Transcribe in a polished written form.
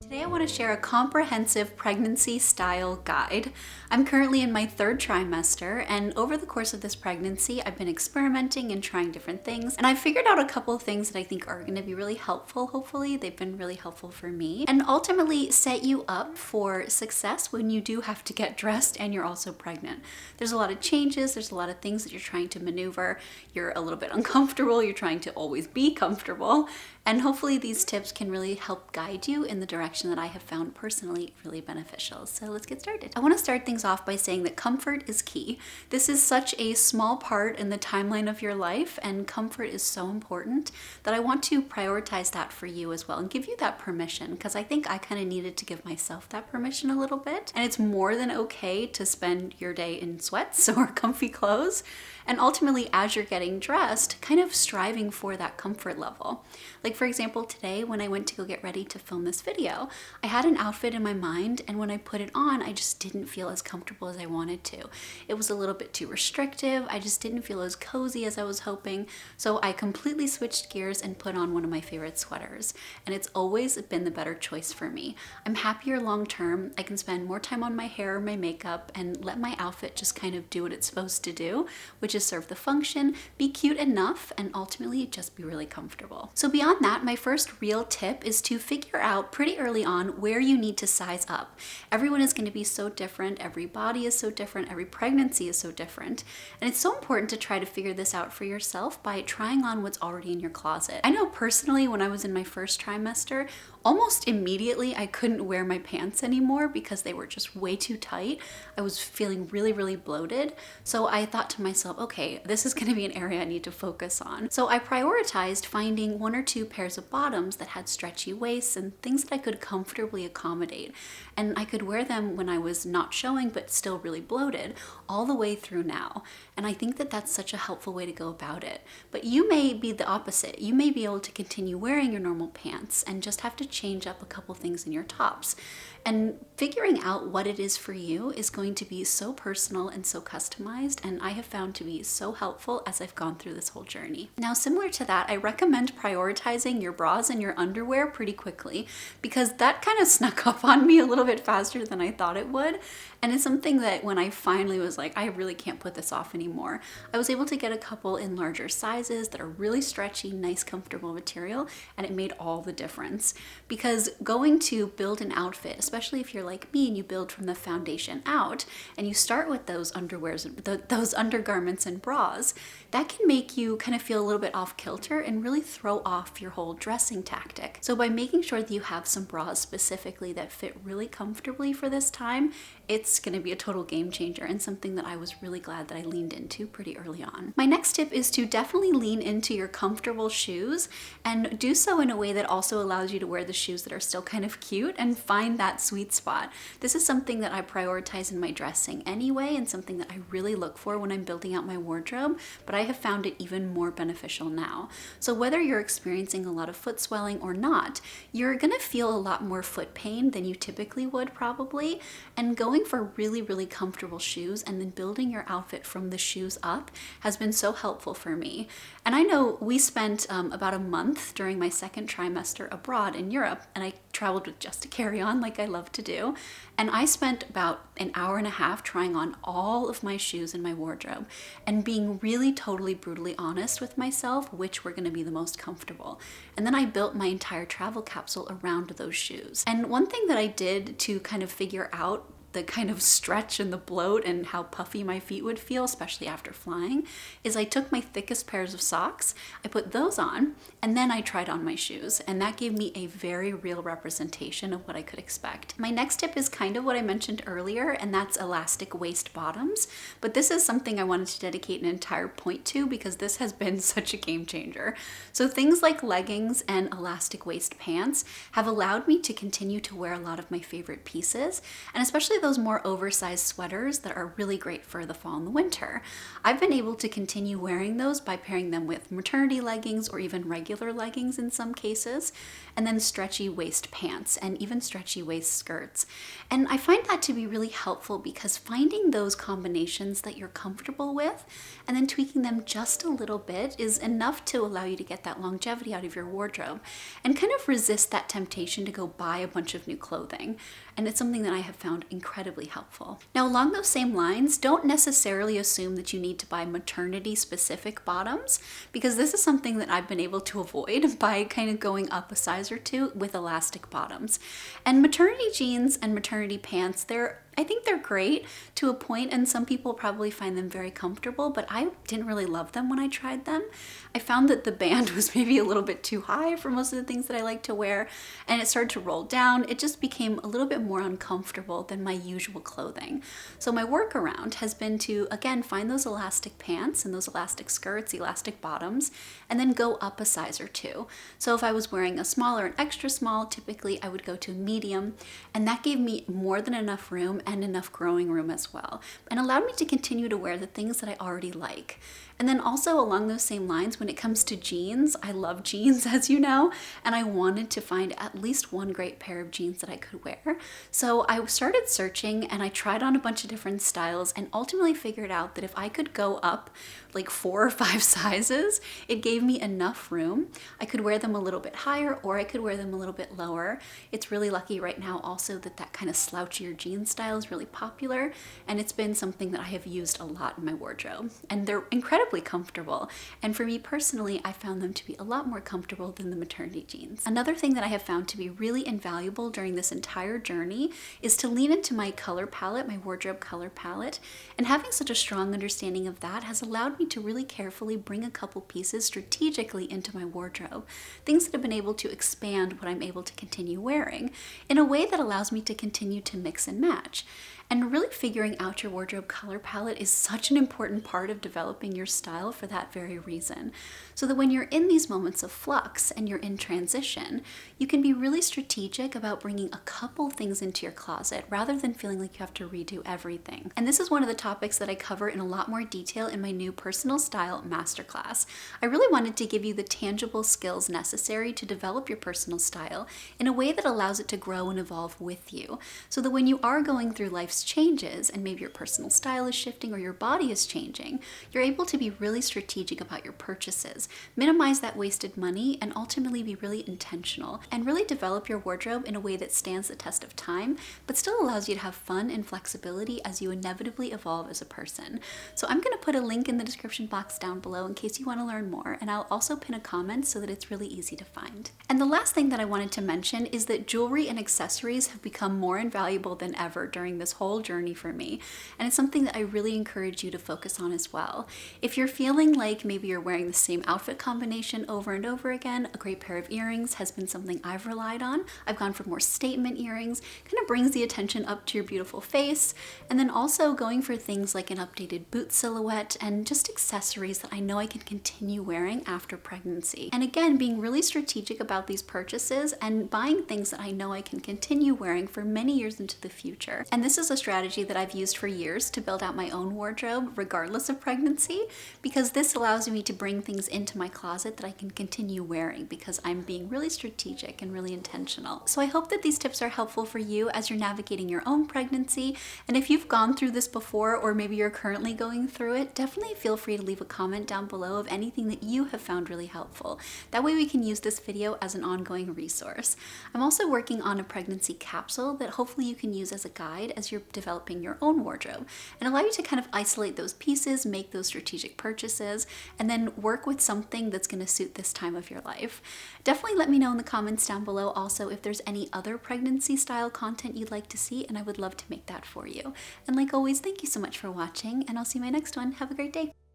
Today I want to share a comprehensive pregnancy style guide. I'm currently in my third trimester, and over the course of this pregnancy I've been experimenting and trying different things, and I've figured out a couple of things that I think are going to be really helpful. Hopefully they've been really helpful for me and ultimately set you up for success when you do have to get dressed and you're also pregnant. There's a lot of changes, there's a lot of things that you're trying to maneuver, you're a little bit uncomfortable, you're trying to always be comfortable, and hopefully these tips can really help guide you in the direction that I have found personally really beneficial. So let's get started. I want to start things off by saying that comfort is key. This is such a small part in the timeline of your life, and comfort is so important that I want to prioritize that for you as well and give you that permission, because I think I kind of needed to give myself that permission a little bit. And it's more than okay to spend your day in sweats or comfy clothes, and ultimately as you're getting dressed, kind of striving for that comfort level. Like for example, today when I went to go get ready to film this video, I had an outfit in my mind, and when I put it on, I just didn't feel as comfortable as I wanted to. It was a little bit too restrictive. I just didn't feel as cozy as I was hoping. So I completely switched gears and put on one of my favorite sweaters. And it's always been the better choice for me. I'm happier long term. I can spend more time on my hair, my makeup, and let my outfit just kind of do what it's supposed to do, which is serve the function, be cute enough, and ultimately just be really comfortable. So beyond that, my first real tip is to figure out pretty early on where you need to size up. Everyone is going to be so different, every body is so different, every pregnancy is so different, and it's so important to try to figure this out for yourself by trying on what's already in your closet. I know personally when I was in my first trimester, almost immediately I couldn't wear my pants anymore because they were just way too tight. I was feeling really, really bloated. So I thought to myself, okay, this is going to be an area I need to focus on. So I prioritized finding one or two pairs of bottoms that had stretchy waists and things that I could comfortably accommodate. And I could wear them when I was not showing but still really bloated all the way through now. And I think that that's such a helpful way to go about it. But you may be the opposite. You may be able to continue wearing your normal pants and just have to change up a couple things in your tops. And figuring out what it is for you is going to be so personal and so customized, and I have found to be so helpful as I've gone through this whole journey. Now, similar to that, I recommend prioritizing your bras and your underwear pretty quickly, because that kind of snuck up on me a little bit faster than I thought it would. And it's something that when I finally was like, I really can't put this off anymore, I was able to get a couple in larger sizes that are really stretchy, nice, comfortable material, and it made all the difference. Because going to build an outfit, especially if you're like me and you build from the foundation out, and you start with those underwears, those undergarments and bras, that can make you kind of feel a little bit off kilter and really throw off your whole dressing tactic. So by making sure that you have some bras specifically that fit really comfortably for this time, it's going to be a total game changer and something that I was really glad that I leaned into pretty early on. My next tip is to definitely lean into your comfortable shoes and do so in a way that also allows you to wear the shoes that are still kind of cute and find that sweet spot. This is something that I prioritize in my dressing anyway, and something that I really look for when I'm building out my wardrobe, but I have found it even more beneficial now. So whether you're experiencing a lot of foot swelling or not, you're gonna feel a lot more foot pain than you typically would probably, and going for really, really comfortable shoes and then building your outfit from the shoes up has been so helpful for me. And I know we spent about a month during my second trimester abroad in Europe, and I traveled with just a carry-on like I love to do, and I spent about an hour and a half trying on all of my shoes in my wardrobe and being really totally brutally honest with myself which were going to be the most comfortable. And then I built my entire travel capsule around those shoes. And one thing that I did to kind of figure out the kind of stretch and the bloat and how puffy my feet would feel, especially after flying, is I took my thickest pairs of socks, I put those on, and then I tried on my shoes, and that gave me a very real representation of what I could expect. My next tip is kind of what I mentioned earlier, and that's elastic waist bottoms, but this is something I wanted to dedicate an entire point to because this has been such a game changer. So things like leggings and elastic waist pants have allowed me to continue to wear a lot of my favorite pieces, and especially those more oversized sweaters that are really great for the fall and the winter. I've been able to continue wearing those by pairing them with maternity leggings or even regular leggings in some cases, and then stretchy waist pants and even stretchy waist skirts. And I find that to be really helpful because finding those combinations that you're comfortable with and then tweaking them just a little bit is enough to allow you to get that longevity out of your wardrobe and kind of resist that temptation to go buy a bunch of new clothing. And it's something that I have found incredibly helpful. Now, along those same lines, don't necessarily assume that you need to buy maternity specific bottoms, because this is something that I've been able to avoid by kind of going up a size or two with elastic bottoms. And maternity jeans and maternity pants, I think they're great to a point, and some people probably find them very comfortable, but I didn't really love them when I tried them. I found that the band was maybe a little bit too high for most of the things that I like to wear, and it started to roll down. It just became a little bit more uncomfortable than my usual clothing. So my workaround has been to, again, find those elastic pants and those elastic skirts, elastic bottoms, and then go up a size or two. So if I was wearing a small or an extra small, typically I would go to medium, and that gave me more than enough room and enough growing room as well, and allowed me to continue to wear the things that I already like. And then also along those same lines, when it comes to jeans, I love jeans, as you know, and I wanted to find at least one great pair of jeans that I could wear. So I started searching and I tried on a bunch of different styles and ultimately figured out that if I could go up like 4 or 5 sizes, it gave me enough room. I could wear them a little bit higher or I could wear them a little bit lower. It's really lucky right now also that that kind of slouchier jean style is really popular, and it's been something that I have used a lot in my wardrobe. And they're incredibly comfortable. And for me personally, I found them to be a lot more comfortable than the maternity jeans. Another thing that I have found to be really invaluable during this entire journey is to lean into my color palette, my wardrobe color palette. And having such a strong understanding of that has allowed me to really carefully bring a couple pieces strategically into my wardrobe. Things that have been able to expand what I'm able to continue wearing in a way that allows me to continue to mix and match. And really figuring out your wardrobe color palette is such an important part of developing your style for that very reason. So that when you're in these moments of flux and you're in transition, you can be really strategic about bringing a couple things into your closet rather than feeling like you have to redo everything. And this is one of the topics that I cover in a lot more detail in my new personal style masterclass. I really wanted to give you the tangible skills necessary to develop your personal style in a way that allows it to grow and evolve with you, so that when you are going through life's changes and maybe your personal style is shifting or your body is changing, you're able to be really strategic about your purchases, minimize that wasted money, and ultimately be really intentional and really develop your wardrobe in a way that stands the test of time, but still allows you to have fun and flexibility as you inevitably evolve as a person. So I'm going to put a link in the description box down below in case you want to learn more, and I'll also pin a comment so that it's really easy to find. And the last thing that I wanted to mention is that jewelry and accessories have become more invaluable than ever during this whole journey for me, and it's something that I really encourage you to focus on as well. If you're feeling like maybe you're wearing the same outfit combination over and over again, a great pair of earrings has been something I've relied on. I've gone for more statement earrings, kind of brings the attention up to your beautiful face, and then also going for things like an updated boot silhouette and just accessories that I know I can continue wearing after pregnancy. And again, being really strategic about these purchases and buying things that I know I can continue wearing for many years into the future. And this is a strategy that I've used for years to build out my own wardrobe regardless of pregnancy, because this allows me to bring things into my closet that I can continue wearing because I'm being really strategic and really intentional. So I hope that these tips are helpful for you as you're navigating your own pregnancy. And if you've gone through this before, or maybe you're currently going through it, definitely feel free to leave a comment down below of anything that you have found really helpful. That way we can use this video as an ongoing resource. I'm also working on a pregnancy capsule that hopefully you can use as a guide as you're developing your own wardrobe and allow you to kind of isolate those pieces, make those strategic purchases, and then work with something that's going to suit this time of your life. Definitely let me know in the comments down below also if there's any other pregnancy style content you'd like to see, and I would love to make that for you. And like always, thank you so much for watching, and I'll see you in my next one. Have a great day.